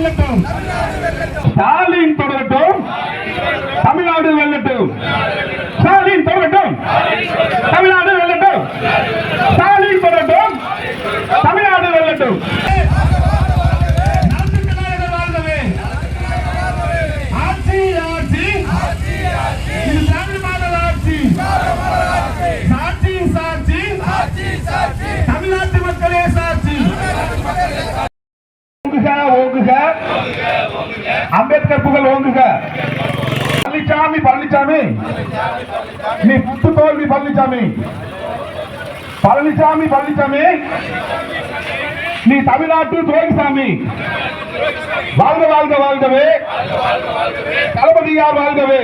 வெல்லட்டும், ஸ்டாலின் தொடரட்டும், தமிழ்நாடு வெல்லட்டும், ஸ்டாலின் தொடரட்டும், தமிழ்நாடு வெல்லட்டும், ஸ்டாலின் தொடரட்டும், தமிழ்நாடு வெல்லட்டும். ஆட்சி ஆட்சி இது தமிழ் மாநில ஆட்சி, சாட்சி சாட்சி தமிழ்நாட்டு மக்களே சாட்சி. ஓங்குக அம்பேத்கர் புகழ் ஓங்குக. பழனிசாமி பழனிசாமி நீ புத்து தோல்வி பழனிசாமி, பழனிசாமி பழனிசாமி நீ தமிழ்நாட்டு துரோகிசாமி. வாழ்க வாழ்க வாழ்கவே, தளபதியார் வாழ்கவே.